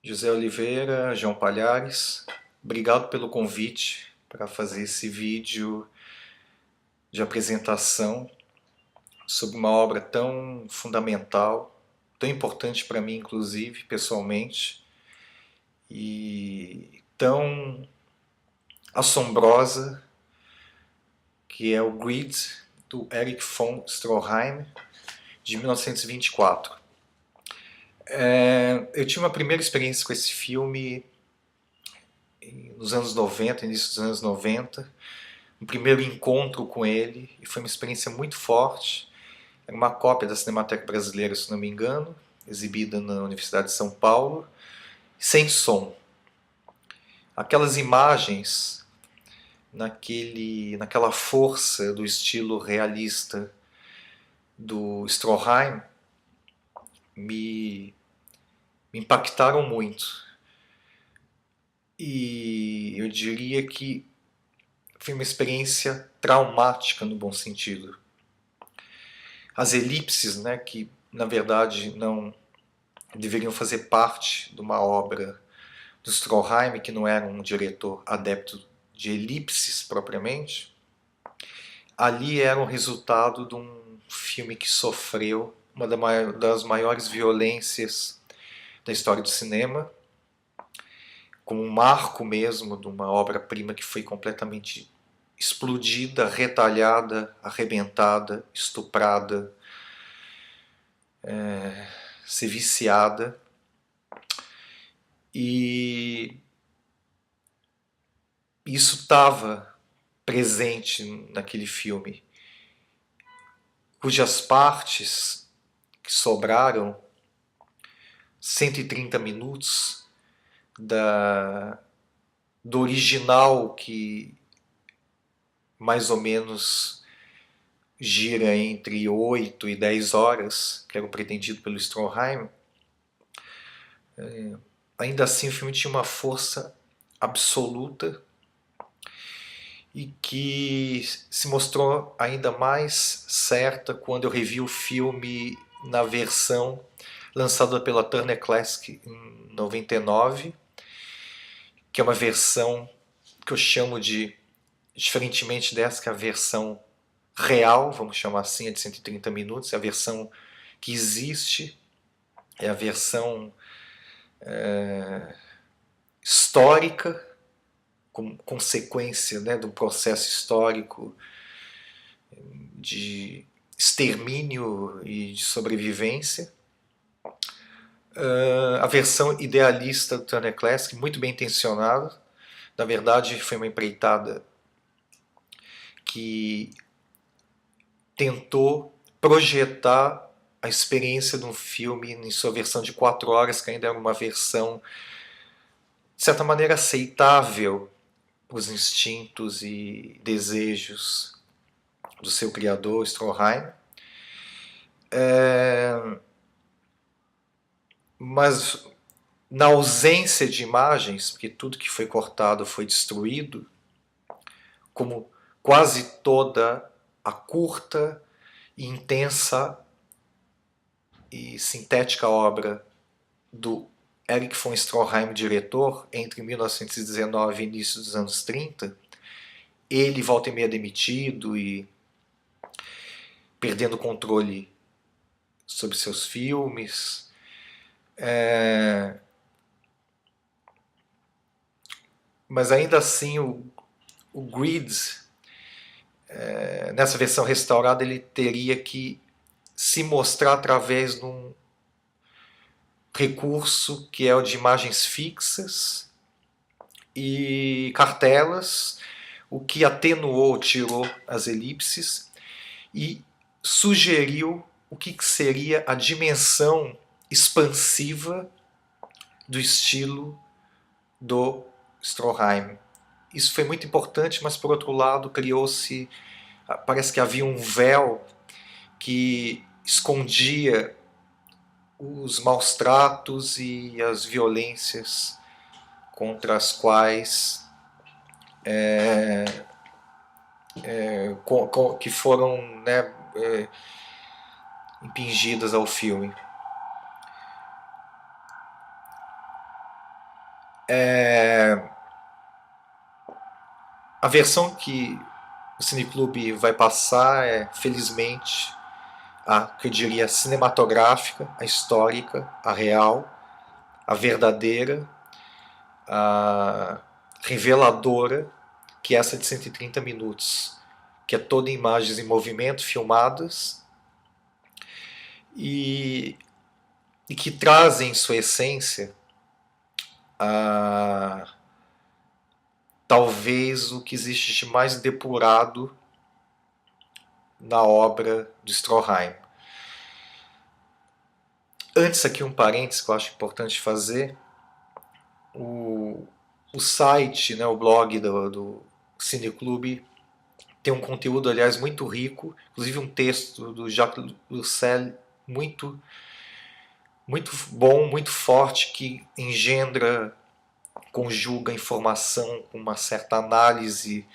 José Oliveira, João Palhares, obrigado pelo convite para fazer esse vídeo de apresentação sobre uma obra tão fundamental, tão importante para mim, inclusive, pessoalmente, e tão assombrosa, que é o Greed, do Erich von Stroheim, de 1924. Eu tive uma primeira experiência com esse filme nos anos 90, início dos anos 90, um primeiro encontro com ele, e foi uma experiência muito forte. Era uma cópia da Cinemateca Brasileira, se não me engano, exibida na Universidade de São Paulo, sem som. Aquelas imagens, naquela força do estilo realista do Stroheim, me impactaram muito. E eu diria que foi uma experiência traumática no bom sentido. As elipses, né, que na verdade não deveriam fazer parte de uma obra do Stroheim, que não era um diretor adepto de elipses propriamente, ali era o resultado de um filme que sofreu uma das maiores violências da história do cinema, como um marco mesmo de uma obra-prima que foi completamente explodida, retalhada, arrebentada, estuprada, ser viciada. E isso estava presente naquele filme, cujas partes que sobraram, 130 minutos do original, que mais ou menos gira entre 8 e 10 horas, que era o pretendido pelo Stroheim. Ainda assim o filme tinha uma força absoluta e que se mostrou ainda mais certa quando eu revi o filme na versão lançada pela Turner Classic em 99, que é uma versão que eu chamo de, diferentemente dessa, que é a versão real, vamos chamar assim, é de 130 minutos, é a versão que existe, é a versão histórica, como consequência, né, do processo histórico de extermínio e de sobrevivência. A versão idealista do Turner Classic, muito bem intencionada, na verdade foi uma empreitada que tentou projetar a experiência de um filme em sua versão de 4 horas, que ainda era uma versão de certa maneira aceitável para os instintos e desejos do seu criador, Stroheim. Mas na ausência de imagens, porque tudo que foi cortado foi destruído, como quase toda a curta e intensa e sintética obra do Erich von Stroheim, diretor, entre 1919 e início dos anos 30, ele volta e meia demitido e perdendo o controle sobre seus filmes. Mas ainda assim o Greed, nessa versão restaurada, ele teria que se mostrar através de um recurso que é o de imagens fixas e cartelas, o que atenuou, tirou as elipses e sugeriu o que seria a dimensão expansiva do estilo do Stroheim. Isso foi muito importante, mas por outro lado criou-se, parece que havia um véu que escondia os maus tratos e as violências contra as quais que foram, né, impingidas ao filme. A versão que o Cineclube vai passar é, felizmente, a que eu diria cinematográfica, a histórica, a real, a verdadeira, a reveladora, que é essa de 130 minutos, que é toda em imagens em movimento, filmadas, e que trazem em sua essência talvez o que existe de mais depurado na obra do Stroheim. Antes aqui um parênteses que eu acho importante fazer. O site, né, o blog do Cineclube tem um conteúdo, aliás, muito rico, inclusive um texto do Jacques Roussel muito bom, muito forte, que engendra, conjuga informação com uma certa análise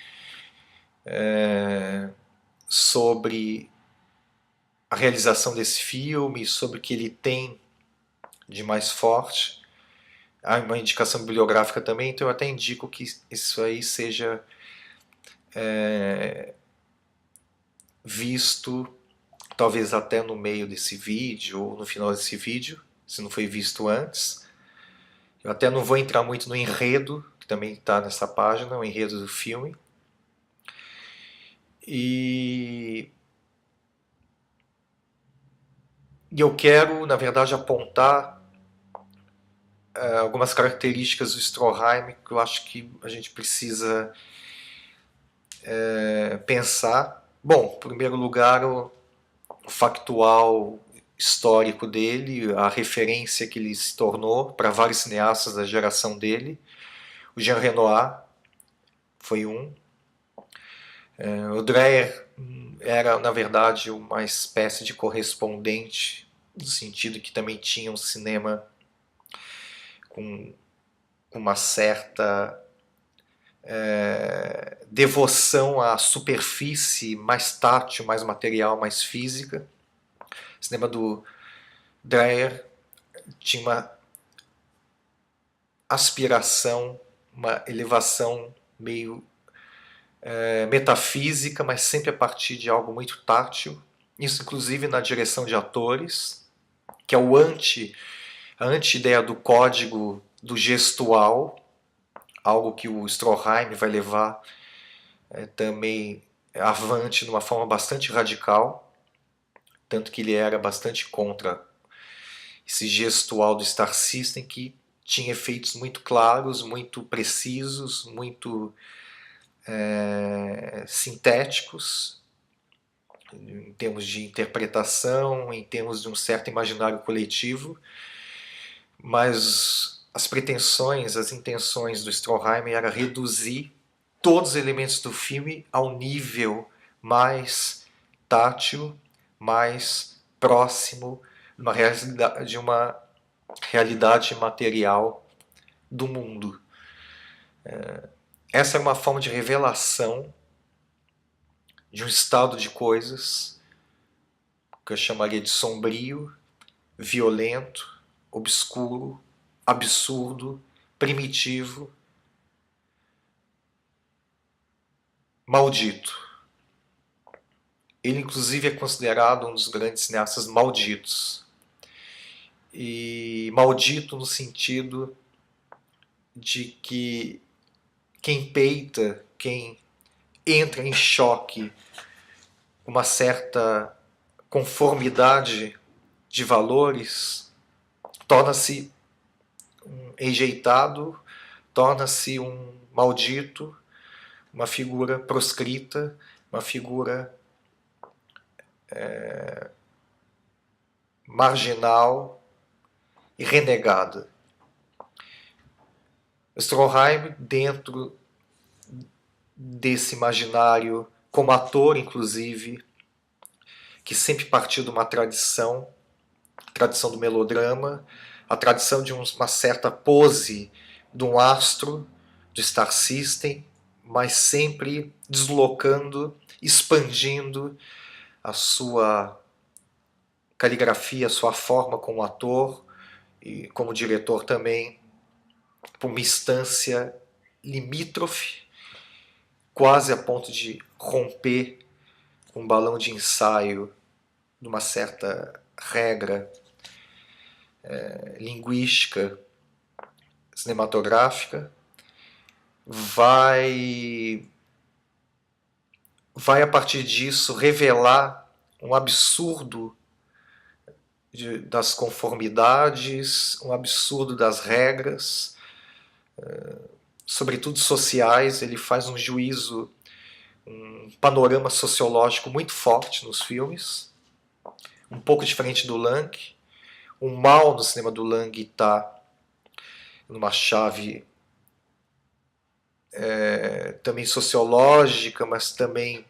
sobre a realização desse filme, sobre o que ele tem de mais forte. Há uma indicação bibliográfica também, então eu até indico que isso aí seja visto, talvez até no meio desse vídeo ou no final desse vídeo, se não foi visto antes. Eu até não vou entrar muito no enredo, que também está nessa página, o enredo do filme. E eu quero, na verdade, apontar algumas características do Stroheim que eu acho que a gente precisa pensar. Bom, em primeiro lugar, o factual histórico dele, a referência que ele se tornou para vários cineastas da geração dele. O Jean Renoir foi um. O Dreyer era, na verdade, uma espécie de correspondente, no sentido que também tinha um cinema com uma certa devoção à superfície mais tátil, mais material, mais física. O cinema do Dreyer tinha uma aspiração, uma elevação meio metafísica, mas sempre a partir de algo muito tátil. Isso inclusive na direção de atores, que é a anti-ideia do código do gestual, algo que o Stroheim vai levar também avante de uma forma bastante radical, tanto que ele era bastante contra esse gestual do Star System, que tinha efeitos muito claros, muito precisos, muito sintéticos, em termos de interpretação, em termos de um certo imaginário coletivo, mas as pretensões, as intenções do Stroheim era reduzir todos os elementos do filme ao nível mais tátil, mais próximo de uma realidade material do mundo. Essa é uma forma de revelação de um estado de coisas que eu chamaria de sombrio, violento, obscuro, absurdo, primitivo, maldito. Ele inclusive é considerado um dos grandes cineastas malditos. E maldito no sentido de que quem peita, quem entra em choque, uma certa conformidade de valores, torna-se um rejeitado, torna-se um maldito, uma figura proscrita, uma figura marginal e renegada. Stroheim, dentro desse imaginário, como ator inclusive, que sempre partiu de uma tradição, a tradição do melodrama, a tradição de uma certa pose de um astro do Star System, mas sempre deslocando, expandindo a sua caligrafia, a sua forma como ator e como diretor também, para uma instância limítrofe, quase a ponto de romper um balão de ensaio numa certa regra linguística, cinematográfica, vai a partir disso revelar um absurdo das conformidades, um absurdo das regras, sobretudo sociais. Ele faz um juízo, um panorama sociológico muito forte nos filmes, um pouco diferente do Lang. O mal no cinema do Lang está numa chave também sociológica, mas também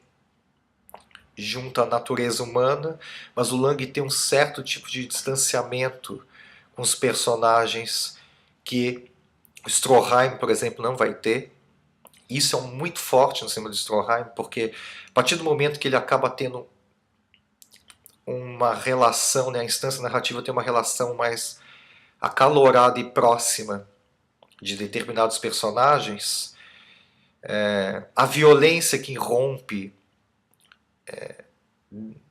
junto à natureza humana. Mas o Lang tem um certo tipo de distanciamento com os personagens que o Stroheim, por exemplo, não vai ter. Isso é muito forte no cinema de Stroheim, porque a partir do momento que ele acaba tendo uma relação, né, a instância narrativa tem uma relação mais acalorada e próxima de determinados personagens, a violência que irrompe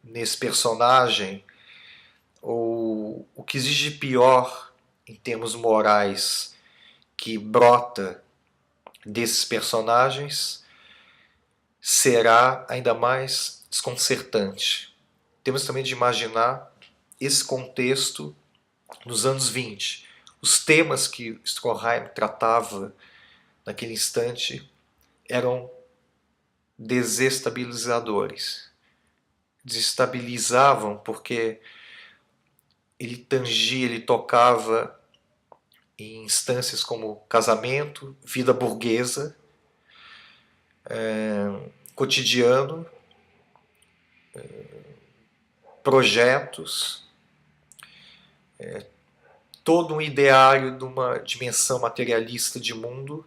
nesse personagem, ou o que existe de pior em termos morais que brota desses personagens, será ainda mais desconcertante. Temos também de imaginar esse contexto nos anos 20. Os temas que Stroheim tratava naquele instante eram desestabilizadores. Desestabilizavam porque ele tangia, ele tocava em instâncias como casamento, vida burguesa, cotidiano, projetos, todo um ideário de uma dimensão materialista de mundo,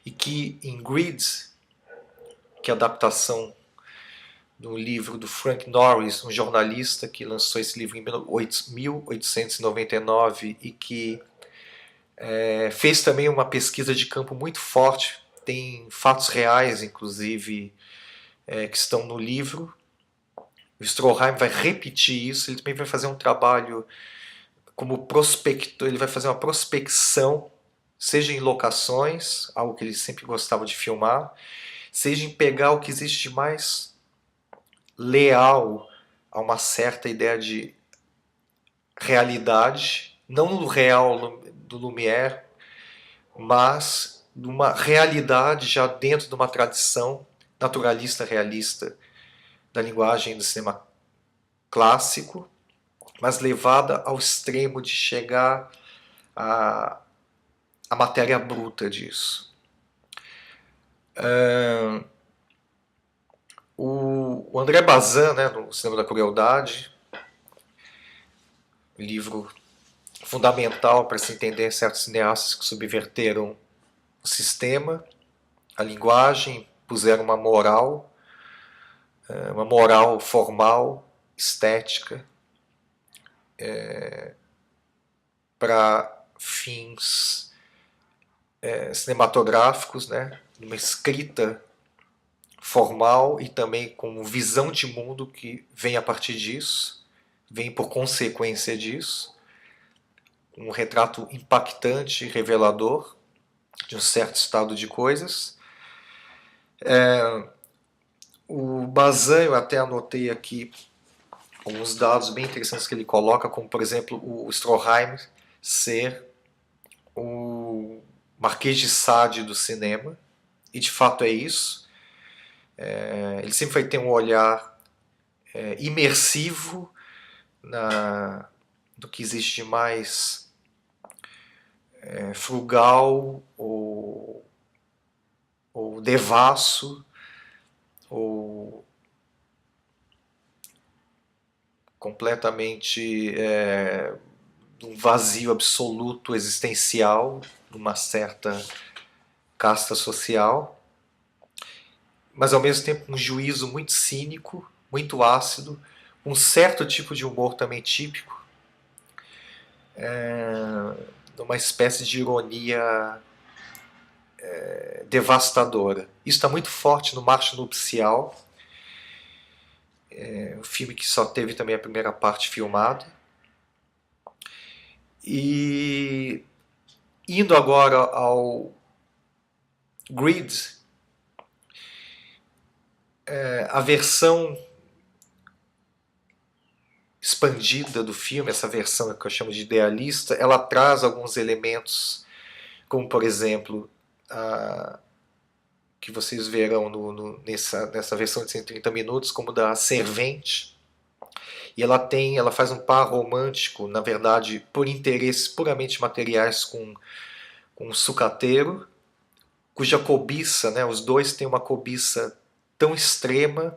e que em Greed, que é a adaptação do livro do Frank Norris, um jornalista que lançou esse livro em 1899 e que fez também uma pesquisa de campo muito forte, tem fatos reais, inclusive, que estão no livro. O Stroheim vai repetir isso, ele também vai fazer um trabalho como prospector, ele vai fazer uma prospecção, seja em locações, algo que ele sempre gostava de filmar, seja em pegar o que existe de mais leal a uma certa ideia de realidade, não do real do Lumière, mas de uma realidade já dentro de uma tradição naturalista realista da linguagem do cinema clássico, mas levada ao extremo de chegar à matéria bruta disso. O André Bazin, né, no Cinema da Crueldade, livro fundamental para se entender certos cineastas que subverteram o sistema, a linguagem, puseram uma moral formal, estética, para fins cinematográficos, né, uma escrita formal e também com visão de mundo que vem a partir disso, vem por consequência disso, um retrato impactante e revelador de um certo estado de coisas. O Bazin, eu até anotei aqui alguns dados bem interessantes que ele coloca, como por exemplo o Stroheim ser o Marquês de Sade do cinema, e de fato é isso. Ele sempre vai ter um olhar imersivo do que existe de mais frugal ou devasso ou completamente um vazio absoluto existencial de uma certa casta social, mas ao mesmo tempo um juízo muito cínico, muito ácido, um certo tipo de humor também típico, numa espécie de ironia devastadora. Isso está muito forte no Marcha Nupcial, um filme que só teve também a primeira parte filmada. E indo agora ao Greed, a versão expandida do filme, essa versão que eu chamo de idealista, ela traz alguns elementos, como por exemplo, que vocês verão nessa versão de 130 minutos, como da Servente. E ela faz um par romântico, na verdade, por interesses puramente materiais com um sucateiro, cuja cobiça, né, os dois têm uma cobiça tão extrema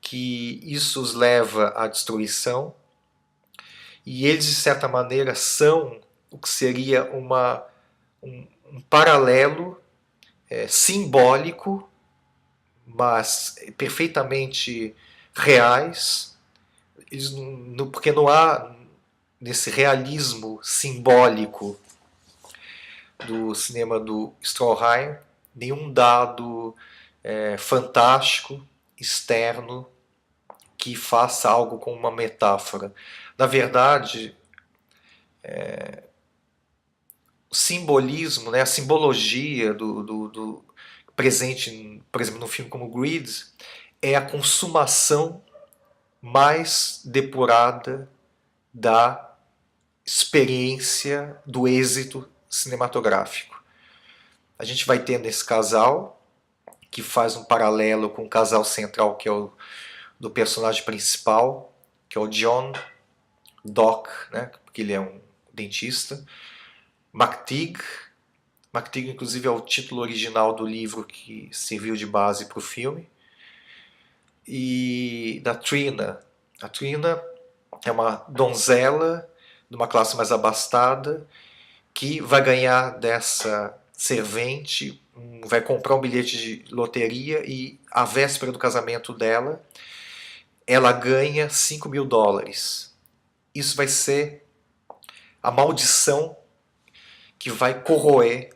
que isso os leva à destruição, e eles, de certa maneira, são o que seria um paralelo simbólico, mas perfeitamente reais, porque não há nesse realismo simbólico do cinema do Stroheim nenhum dado fantástico, externo, que faça algo com uma metáfora. Na verdade, o simbolismo, né, a simbologia do presente, por exemplo, num filme como Greed, é a consumação mais depurada da experiência do êxito cinematográfico. A gente vai ter nesse casal, que faz um paralelo com o casal central, que é o do personagem principal, que é o John Doc, né, porque ele é um dentista. McTeague, inclusive, é o título original do livro que serviu de base para o filme. E da Trina. A Trina é uma donzela de uma classe mais abastada que vai ganhar dessa servente, vai comprar um bilhete de loteria e, à véspera do casamento dela, ela ganha $5.000. Isso vai ser a maldição que vai corroer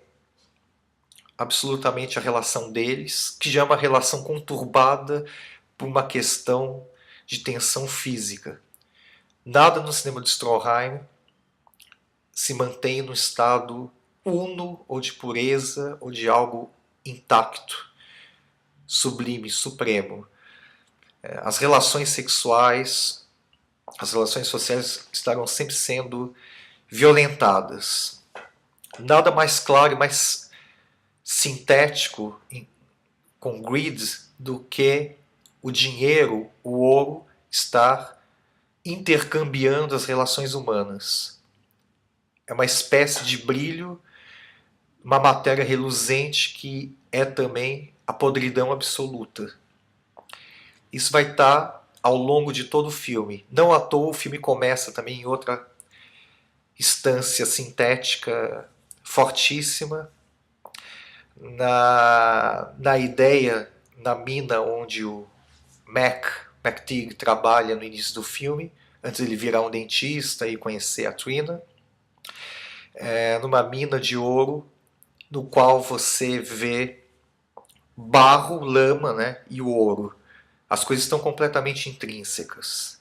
absolutamente a relação deles, que já é uma relação conturbada por uma questão de tensão física. Nada no cinema de Stroheim se mantém no estado uno ou de pureza ou de algo intacto, sublime, supremo. As relações sexuais, as relações sociais estarão sempre sendo violentadas. Nada mais claro e mais sintético com Greed do que o dinheiro, o ouro, estar intercambiando as relações humanas. É uma espécie de brilho, uma matéria reluzente que é também a podridão absoluta. Isso vai estar ao longo de todo o filme. Não à toa o filme começa também em outra instância sintética fortíssima, na ideia, na mina onde o McTeague trabalha no início do filme, antes de ele virar um dentista e conhecer a Trina, numa mina de ouro, no qual você vê barro, lama, né, e o ouro. As coisas estão completamente intrínsecas.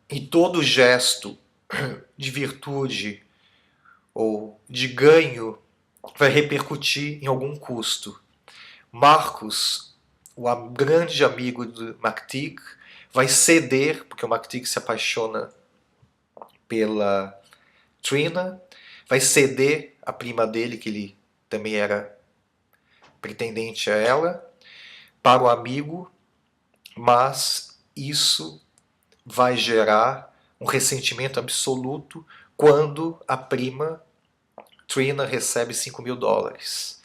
E todo gesto de virtude ou de ganho vai repercutir em algum custo. Marcos, o grande amigo do McTeague, vai ceder, porque o McTeague se apaixona pela Trina, vai ceder a prima dele, que ele também era pretendente a ela, para o amigo, mas isso vai gerar um ressentimento absoluto quando a prima Trina recebe $5.000.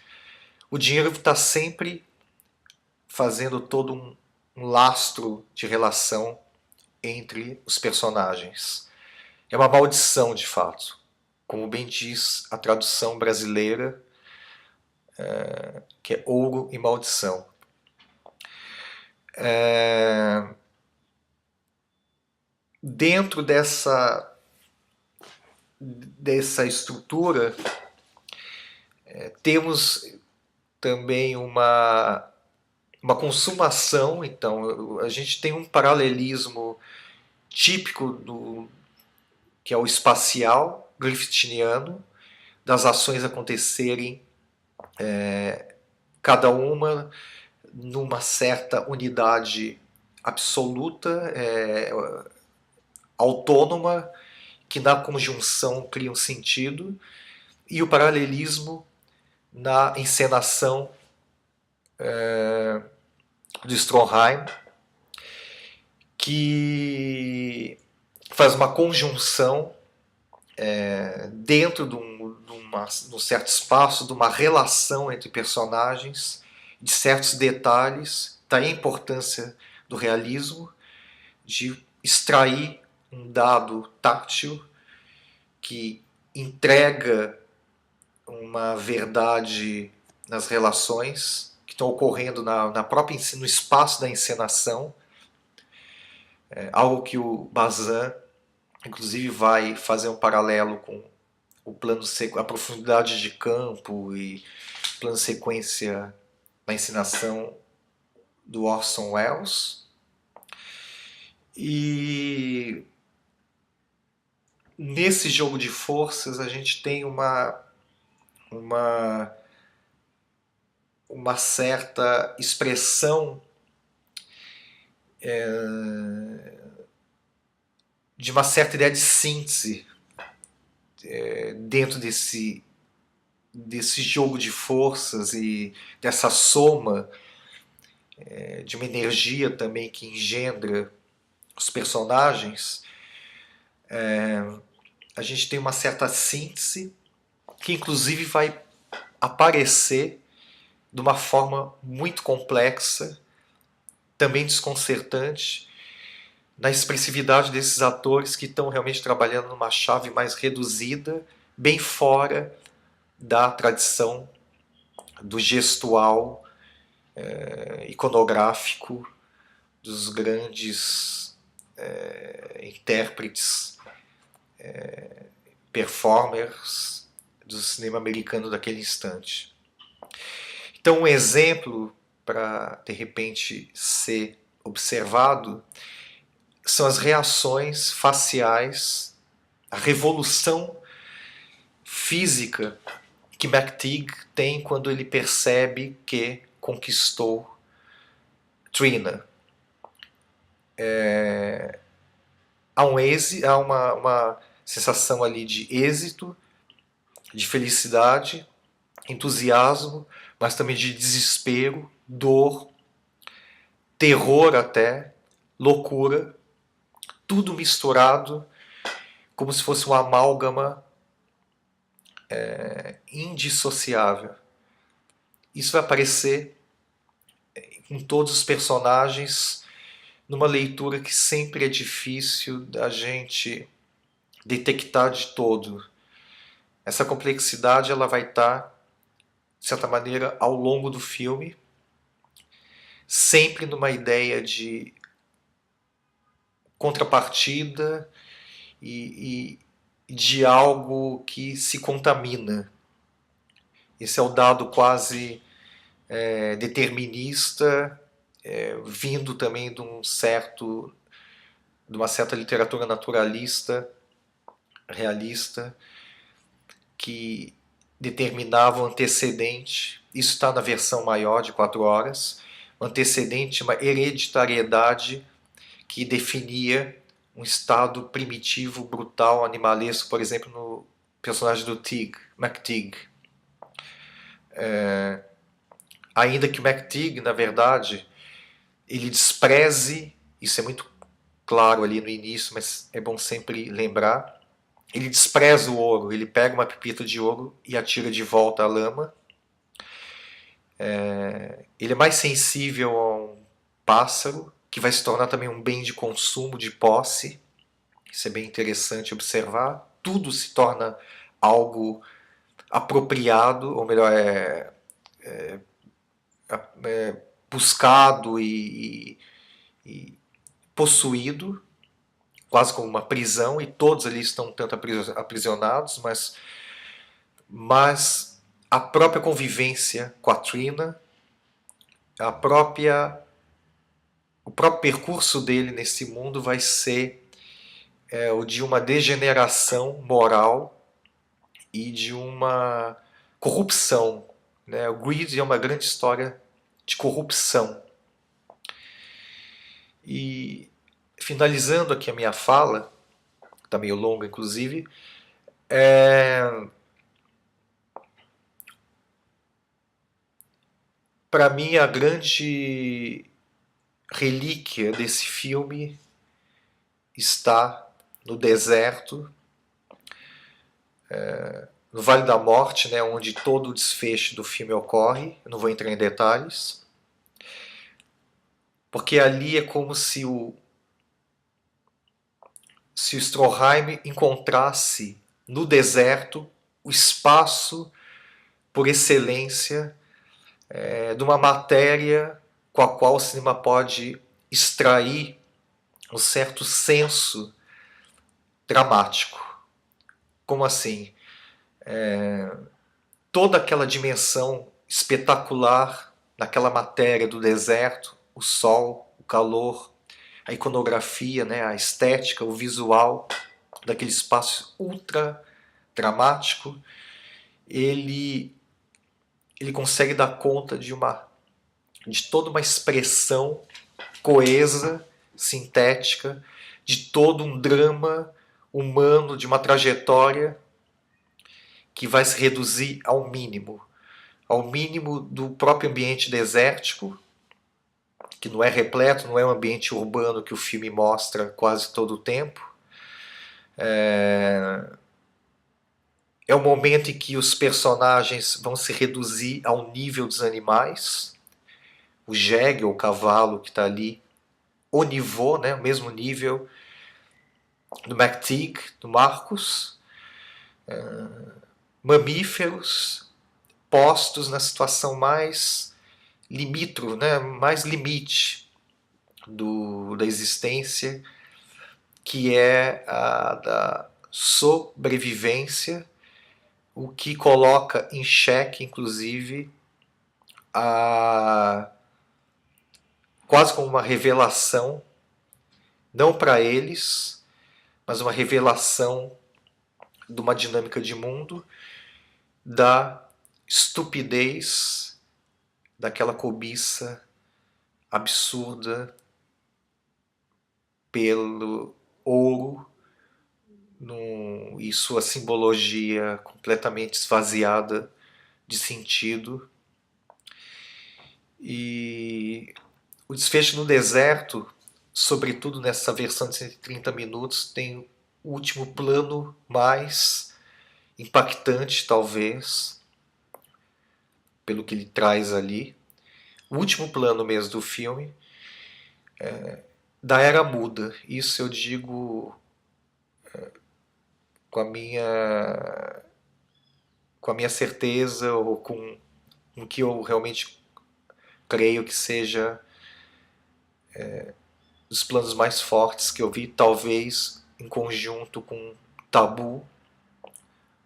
O dinheiro está sempre fazendo todo um lastro de relação entre os personagens. É uma maldição, de fato. Como bem diz a tradução brasileira, que é ouro e maldição. Dentro dessa dessa estrutura, temos também uma consumação. Então a gente tem um paralelismo típico que é o espacial griffithiano, das ações acontecerem cada uma numa certa unidade absoluta, autônoma, que na conjunção cria um sentido, e o paralelismo na encenação do Stroheim, que faz uma conjunção dentro de um certo espaço, de uma relação entre personagens, de certos detalhes. Daí a importância do realismo, de extrair um dado tátil que entrega uma verdade nas relações que estão ocorrendo no espaço da encenação, algo que o Bazin inclusive vai fazer um paralelo com o plano a profundidade de campo e plano sequência na encenação do Orson Welles. E nesse jogo de forças a gente tem uma certa expressão de uma certa ideia de síntese dentro desse jogo de forças e dessa soma de uma energia também que engendra os personagens. A gente tem uma certa síntese que inclusive vai aparecer de uma forma muito complexa, também desconcertante, na expressividade desses atores que estão realmente trabalhando numa chave mais reduzida, bem fora da tradição do gestual iconográfico dos grandes intérpretes, performers do cinema americano daquele instante. Então, um exemplo para, de repente, ser observado são as reações faciais, a revolução física que McTeague tem quando ele percebe que conquistou Trina. Há uma sensação ali de êxito, de felicidade, entusiasmo, mas também de desespero, dor, terror até, loucura, tudo misturado como se fosse uma amálgama indissociável. Isso vai aparecer em todos os personagens, numa leitura que sempre é difícil da gente detectar de todo. Essa complexidade ela vai estar, de certa maneira, ao longo do filme, sempre numa ideia de contrapartida e de algo que se contamina. Esse é o dado quase determinista, vindo também de uma certa literatura naturalista, realista, que determinava o antecedente. Isso está na versão maior de 4 horas. O antecedente, uma hereditariedade que definia um estado primitivo, brutal, animalesco, por exemplo, no personagem do McTeague. Ainda que o McTeague, na verdade, ele despreze, isso é muito claro ali no início, mas é bom sempre lembrar, ele despreza o ouro, ele pega uma pepita de ouro e atira de volta à lama. Ele é mais sensível a um pássaro, que vai se tornar também um bem de consumo, de posse. Isso é bem interessante observar. Tudo se torna algo apropriado, ou melhor, buscado e possuído. quase como uma prisão, e todos ali estão tanto aprisionados, mas a própria convivência com a Trina, a própria, o próprio percurso dele nesse mundo vai ser o de uma degeneração moral e de uma corrupção, né? O Greed é uma grande história de corrupção. E finalizando aqui a minha fala, está meio longa inclusive, para mim a grande relíquia desse filme está no deserto, no Vale da Morte, né, onde todo o desfecho do filme ocorre. Eu não vou entrar em detalhes, porque ali é como se o Stroheim encontrasse no deserto o espaço por excelência de uma matéria com a qual o cinema pode extrair um certo senso dramático. Como assim? Toda aquela dimensão espetacular naquela matéria do deserto, o sol, o calor, a iconografia, né, a estética, o visual daquele espaço ultra dramático, ele consegue dar conta de toda uma expressão coesa, sintética, de todo um drama humano, de uma trajetória que vai se reduzir ao mínimo do próprio ambiente desértico, que não é repleto, não é um ambiente urbano que o filme mostra quase todo o tempo. É o momento em que os personagens vão se reduzir ao nível dos animais. O jegue, ou o cavalo que está ali, o Nivô, né, o mesmo nível do McTeague, do Marcos. Mamíferos postos na situação mais limítrofe, né, mais limite da existência, que é a da sobrevivência, o que coloca em xeque, inclusive, quase como uma revelação, não para eles, mas uma revelação de uma dinâmica de mundo, da estupidez, daquela cobiça absurda pelo ouro e sua simbologia completamente esvaziada de sentido. E o desfecho no deserto, sobretudo nessa versão de 130 minutos, tem o último plano mais impactante, talvez, pelo que ele traz ali. O último plano mesmo do filme, da Era Muda. Isso eu digo com a minha certeza, ou com o que eu realmente creio que seja os planos mais fortes que eu vi, talvez em conjunto com Tabu,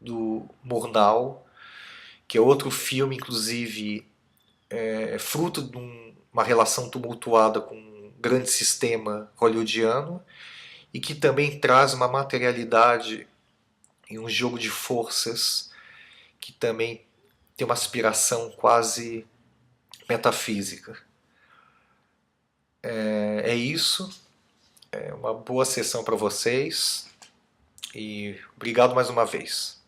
do Murnau, que é outro filme, inclusive, fruto de uma relação tumultuada com um grande sistema hollywoodiano, e que também traz uma materialidade e um jogo de forças que também tem uma aspiração quase metafísica. É isso. É uma boa sessão para vocês e obrigado mais uma vez.